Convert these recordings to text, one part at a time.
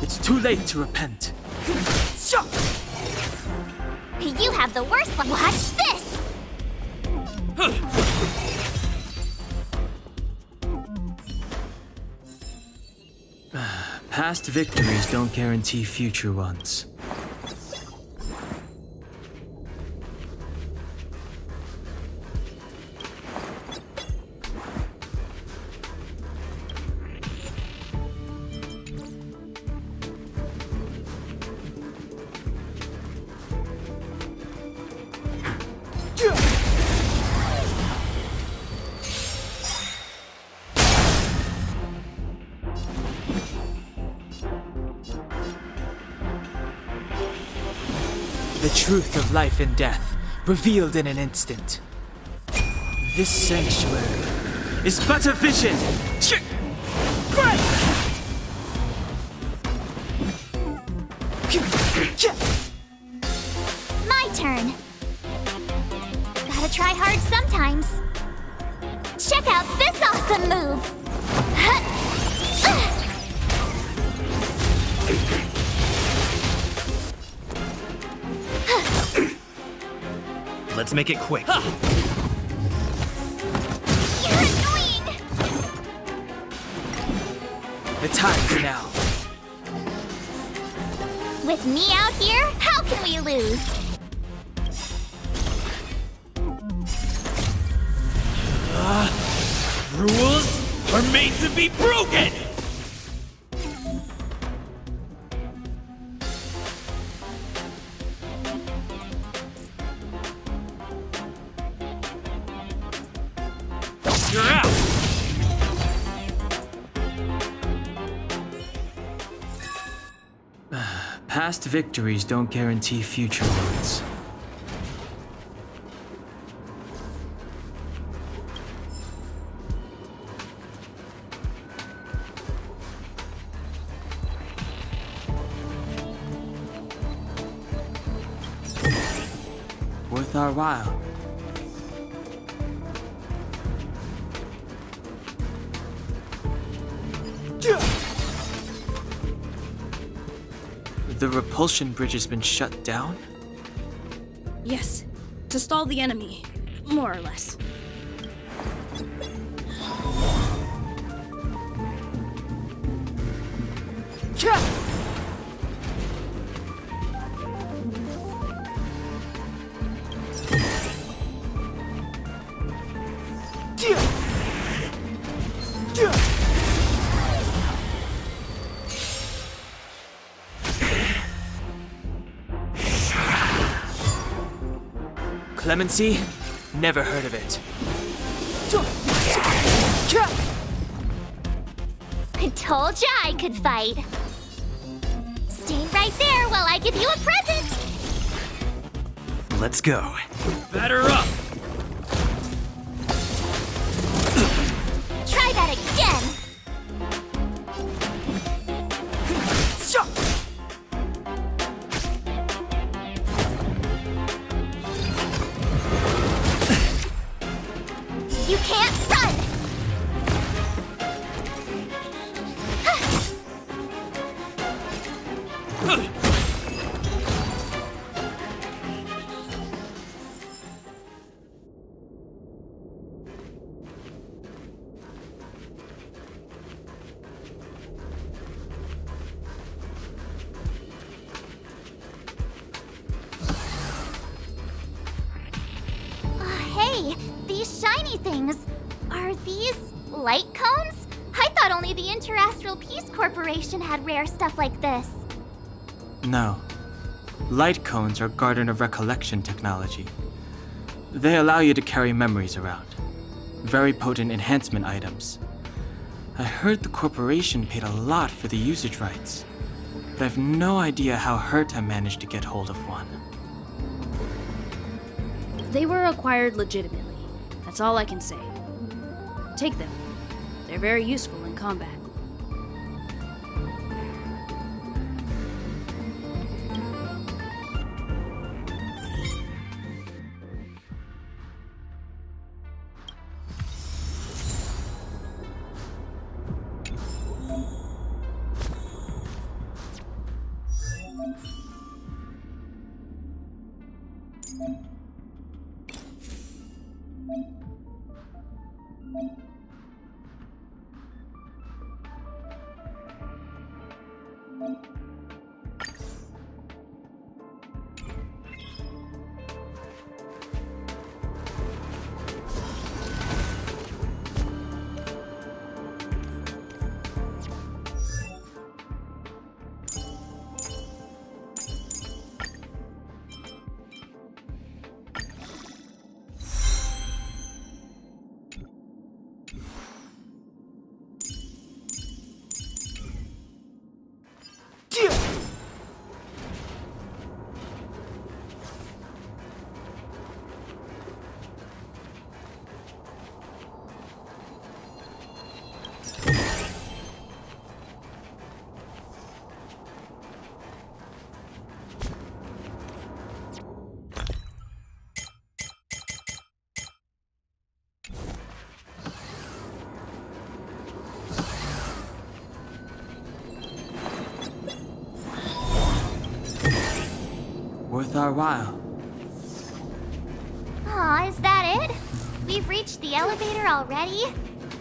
It's too late to repent. You have the worst one. Watch this! Past victories don't guarantee future ones. The truth of life and death, revealed in an instant. This sanctuary is but a vision! My turn. Gotta try hard sometimes. Check out this awesome move! Let's make it quick. You're annoying! The time's now. With me out here, how can we lose? Rules are made to be broken! You're out! Past victories don't guarantee future ones. Worth our while. The repulsion bridge has been shut down? Yes, to stall the enemy, more or less. Clemency? Never heard of it. I told ya I could fight. Stay right there while I give you a present. Let's go. Batter up! Try that again. You can't run! Hey, these shiny things. Are these light cones? I thought only the Interastral Peace Corporation had rare stuff like this. No. Light cones are Garden of Recollection technology. They allow you to carry memories around. Very potent enhancement items. I heard the corporation paid a lot for the usage rights, but I've no idea how Herta managed to get hold of one. They were acquired legitimately. That's all I can say. Take them. They're very useful in combat. Worth our while. Aw, is that it? We've reached the elevator already?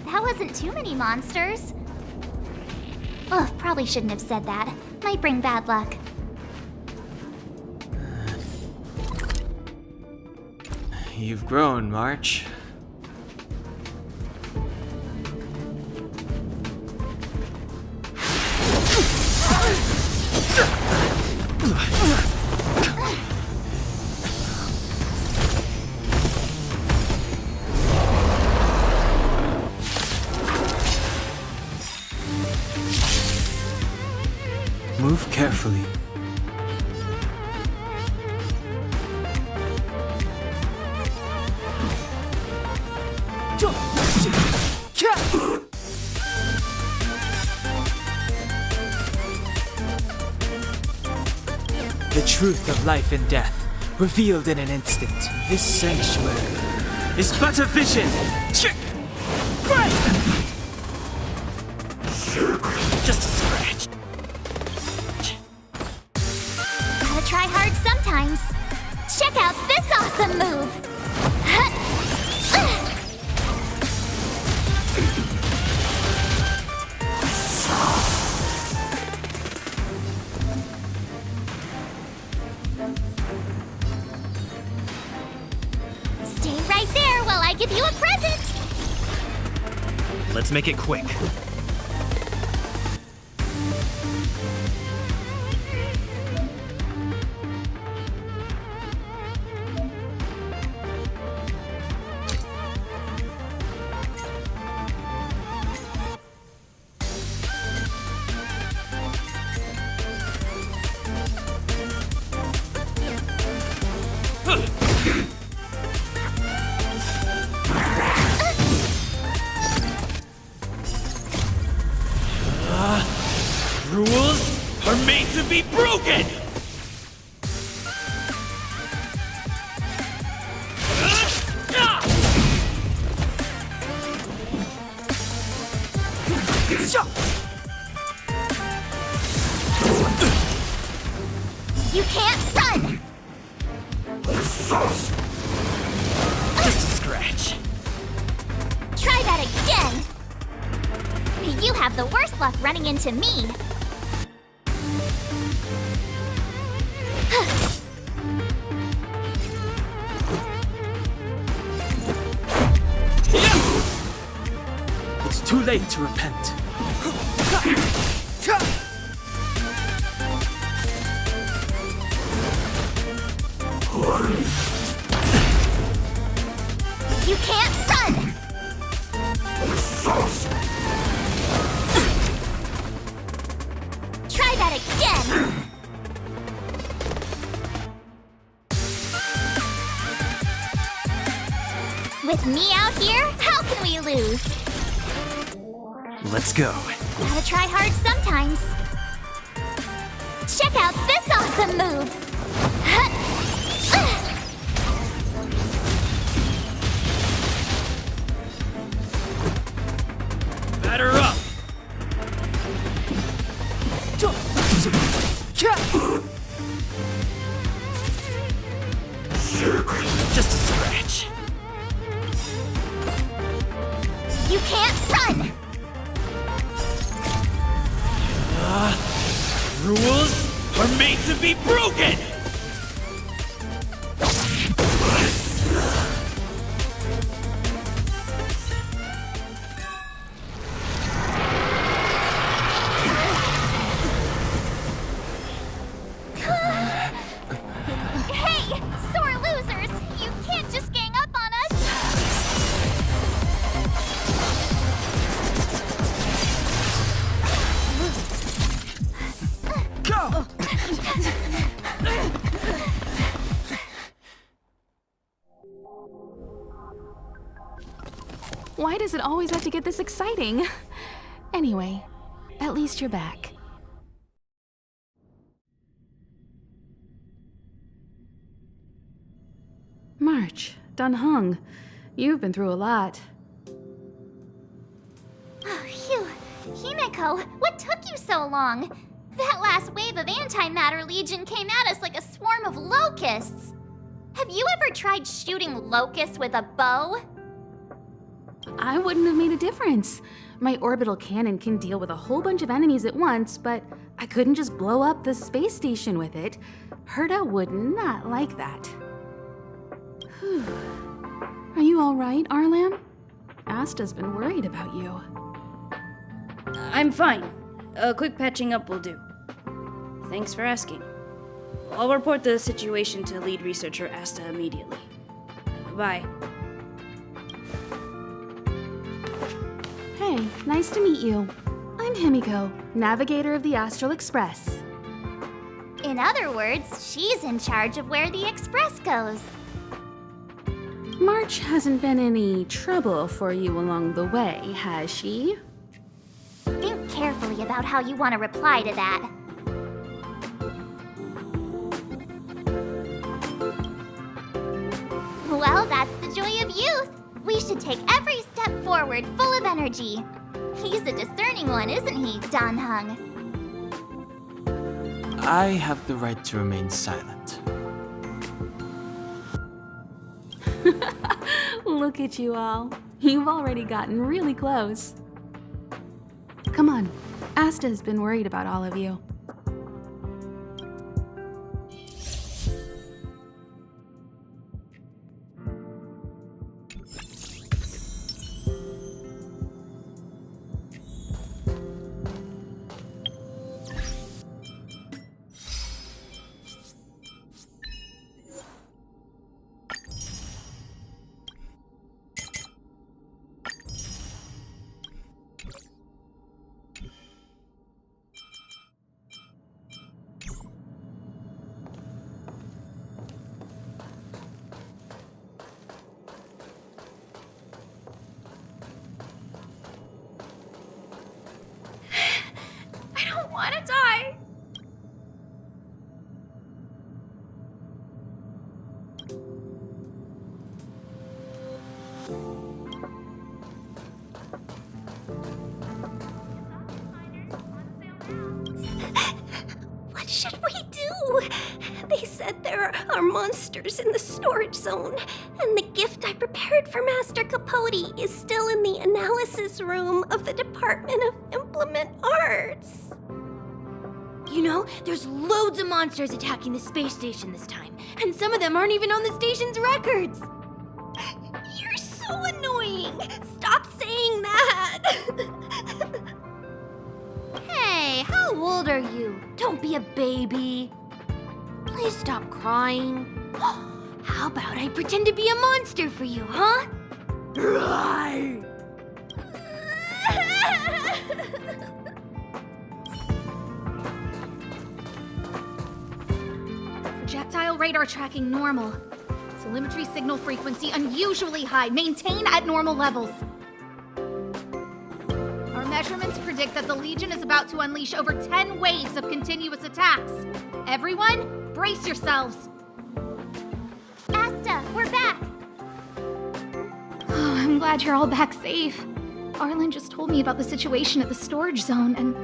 That wasn't too many monsters. Ugh, probably shouldn't have said that. Might bring bad luck. You've grown, March. Move carefully. The truth of life and death, revealed in an instant. This sanctuary It's but a vision! Just a scratch. Gotta try hard sometimes. Check out this awesome move! Stay right there while I give you a present! Let's make it quick. Rules are made to be broken! You can't run! Just a scratch. Try that again! You have the worst luck running into me. It's too late to repent. You can't run! Try that again! With me out here, how can we lose? Let's go. Gotta try hard sometimes. Check out this awesome move! Batter up! Rules are made to be broken! Hey, sore losers! You can't just gang up on us! Go! Why does it always have to get this exciting? Anyway, at least you're back. March, Dunhung, you've been through a lot. Oh, phew. Himeko, what took you so long? That last wave of Antimatter Legion came at us like a swarm of locusts. Have you ever tried shooting locusts with a bow? I wouldn't have made a difference. My orbital cannon can deal with a whole bunch of enemies at once, but I couldn't just blow up the space station with it. Herta would not like that. Whew. Are you all right, Arlam? Asta's been worried about you. I'm fine. A quick patching up will do. Thanks for asking. I'll report the situation to lead researcher Asta immediately. Bye. Hey, nice to meet you. I'm Himiko, navigator of the Astral Express. In other words, she's in charge of where the express goes. March hasn't been any trouble for you along the way, has she? Think carefully about how you want to reply to that. Well, that's the joy of youth. We should take every step forward full of energy. He's a discerning one, isn't he, Danhung? I have the right to remain silent. Look at you all. You've already gotten really close. Come on. Asta has been worried about all of you. I don't want to die. What should we do? They said there are monsters in the storage zone, and the gift I prepared for Master Capote is still in the analysis room of the Department of Implement Arts. You know, there's loads of monsters attacking the space station this time, and some of them aren't even on the station's records. You're so annoying! Stop saying that! Hey, how old are you? Don't be a baby. Please stop crying. How about I pretend to be a monster for you, huh? Projectile radar tracking normal. Telemetry signal frequency unusually high. Maintain at normal levels. Our measurements predict that the Legion is about to unleash over 10 waves of continuous attacks. Everyone, brace yourselves. Asta, we're back. Oh, I'm glad you're all back safe. Arlen just told me about the situation at the storage zone and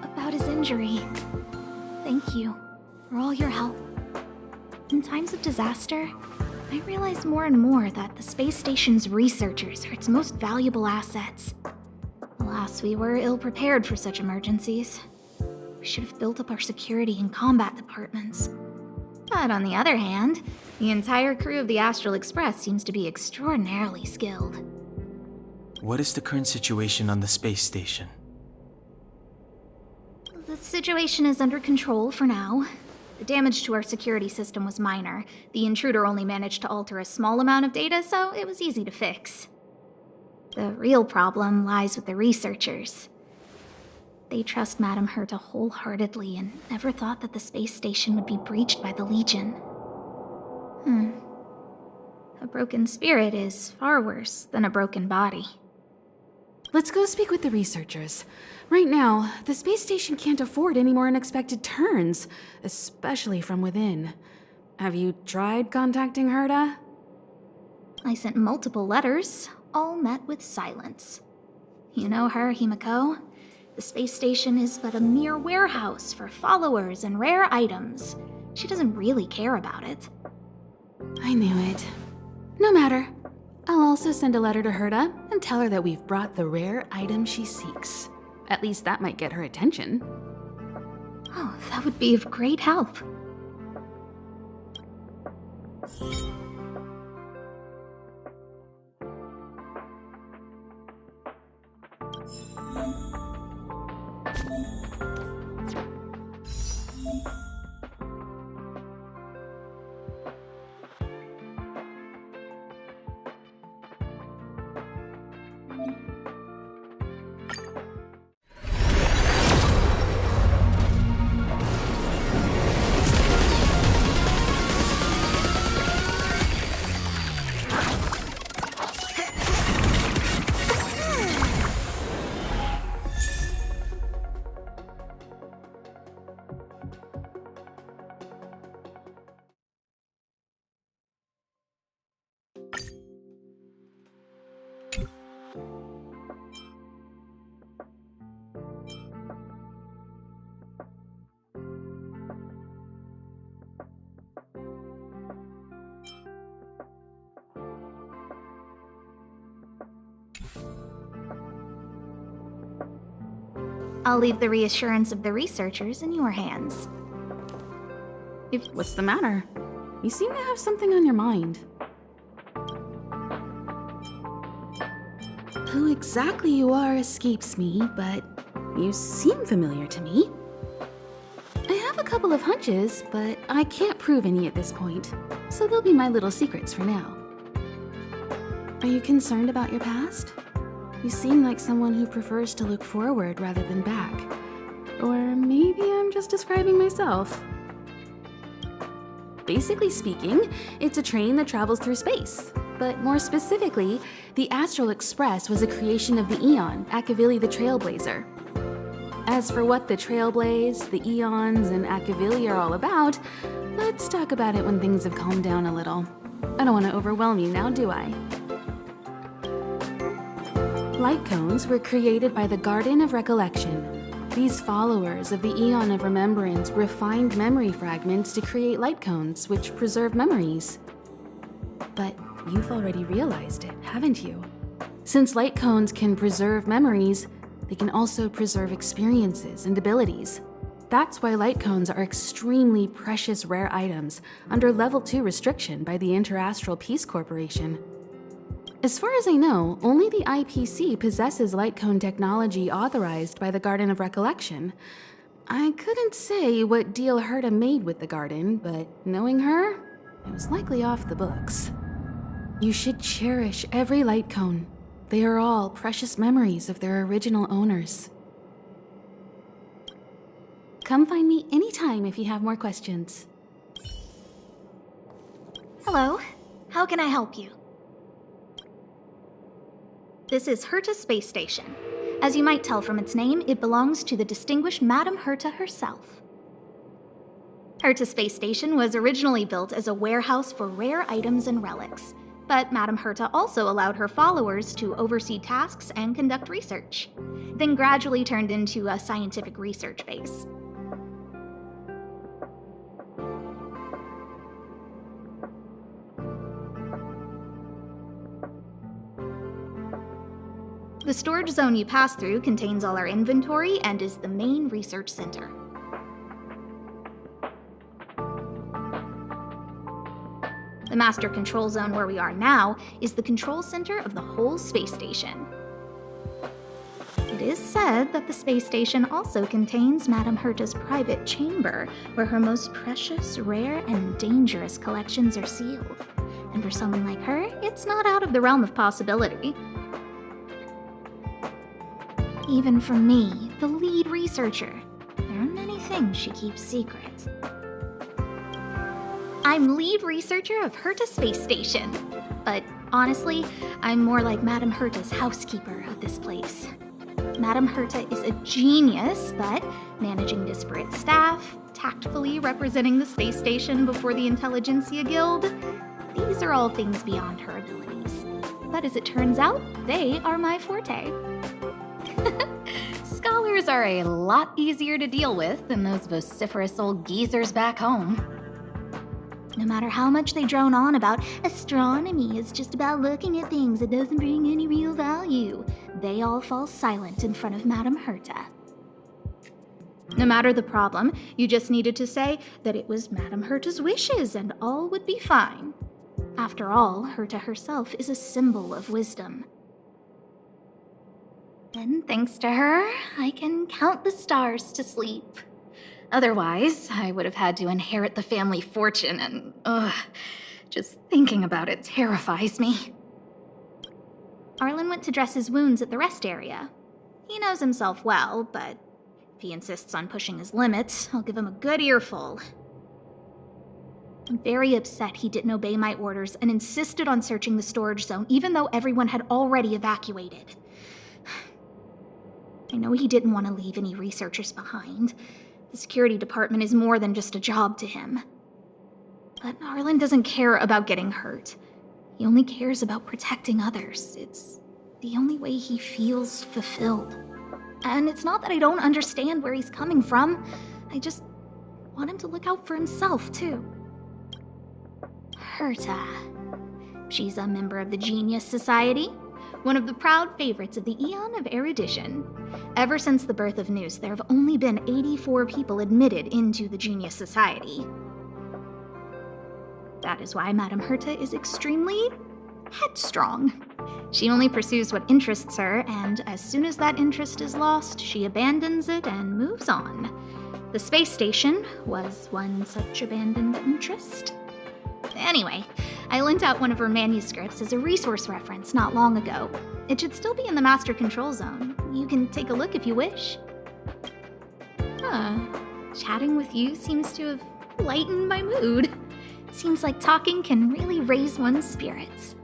about his injury. Thank you for all your help. In times of disaster, I realize more and more that the space station's researchers are its most valuable assets. Alas, we were ill-prepared for such emergencies. should have built up our security and combat departments. But on the other hand, the entire crew of the Astral Express seems to be extraordinarily skilled. What is the current situation on the space station? The situation is under control for now. The damage to our security system was minor. The intruder only managed to alter a small amount of data, so it was easy to fix. The real problem lies with the researchers. They trust Madame Herta wholeheartedly and never thought that the space station would be breached by the Legion. A broken spirit is far worse than a broken body. Let's go speak with the researchers. Right now, the space station can't afford any more unexpected turns, especially from within. Have you tried contacting Herta? I sent multiple letters, all met with silence. You know her, Himiko? The space station is but a mere warehouse for followers and rare items. She doesn't really care about it. I knew it. No matter. I'll also send a letter to Herta and tell her that we've brought the rare item she seeks. At least that might get her attention. Oh, that would be of great help. I'll leave the reassurance of the researchers in your hands. What's the matter? You seem to have something on your mind. Who exactly you are escapes me, but you seem familiar to me. I have a couple of hunches, but I can't prove any at this point, so they'll be my little secrets for now. Are you concerned about your past? You seem like someone who prefers to look forward rather than back. Or maybe I'm just describing myself. Basically speaking, it's a train that travels through space. But more specifically, the Astral Express was a creation of the Eon, Akavili the Trailblazer. As for what the Trailblaze, the Eons, and Akavili are all about, let's talk about it when things have calmed down a little. I don't want to overwhelm you now, do I? Light cones were created by the Garden of Recollection. These followers of the Eon of Remembrance refined memory fragments to create light cones, which preserve memories. But you've already realized it, haven't you? Since light cones can preserve memories, they can also preserve experiences and abilities. That's why light cones are extremely precious rare items under Level 2 restriction by the Interastral Peace Corporation. As far as I know, only the IPC possesses light cone technology authorized by the Garden of Recollection. I couldn't say what deal Herta made with the Garden, but knowing her, it was likely off the books. You should cherish every light cone. They are all precious memories of their original owners. Come find me anytime if you have more questions. Hello, how can I help you? This is Herta Space Station. As you might tell from its name, it belongs to the distinguished Madame Herta herself. Herta Space Station was originally built as a warehouse for rare items and relics, but Madame Herta also allowed her followers to oversee tasks and conduct research, then gradually turned into a scientific research base. The storage zone you pass through contains all our inventory and is the main research center. The master control zone where we are now is the control center of the whole space station. It is said that the space station also contains Madame Herta's private chamber, where her most precious, rare, and dangerous collections are sealed. And for someone like her, it's not out of the realm of possibility. Even for me, the lead researcher, there are many things she keeps secret. I'm lead researcher of Herta Space Station, but honestly, I'm more like Madame Herta's housekeeper of this place. Madame Herta is a genius, but managing disparate staff, tactfully representing the space station before the Intelligentsia Guild, these are all things beyond her abilities. But as it turns out, they are my forte. Scholars are a lot easier to deal with than those vociferous old geezers back home. No matter how much they drone on about astronomy is just about looking at things that doesn't bring any real value, they all fall silent in front of Madame Herta. No matter the problem, you just needed to say that it was Madame Herta's wishes and all would be fine. After all, Herta herself is a symbol of wisdom. And thanks to her, I can count the stars to sleep. Otherwise, I would have had to inherit the family fortune and, just thinking about it terrifies me. Arlen went to dress his wounds at the rest area. He knows himself well, but if he insists on pushing his limits, I'll give him a good earful. I'm very upset he didn't obey my orders and insisted on searching the storage zone, even though everyone had already evacuated. I know he didn't want to leave any researchers behind. The security department is more than just a job to him. But Arlen doesn't care about getting hurt. He only cares about protecting others. It's the only way he feels fulfilled. And it's not that I don't understand where he's coming from. I just want him to look out for himself, too. Herta. She's a member of the Genius Society, one of the proud favorites of the Eon of Erudition. Ever since the birth of Nous, there have only been 84 people admitted into the Genius Society. That is why Madame Herta is extremely headstrong. She only pursues what interests her, and as soon as that interest is lost, she abandons it and moves on. The space station was one such abandoned interest. Anyway, I lent out one of her manuscripts as a resource reference not long ago. It should still be in the master control zone. You can take a look if you wish. Chatting with you seems to have lightened my mood. Seems like talking can really raise one's spirits.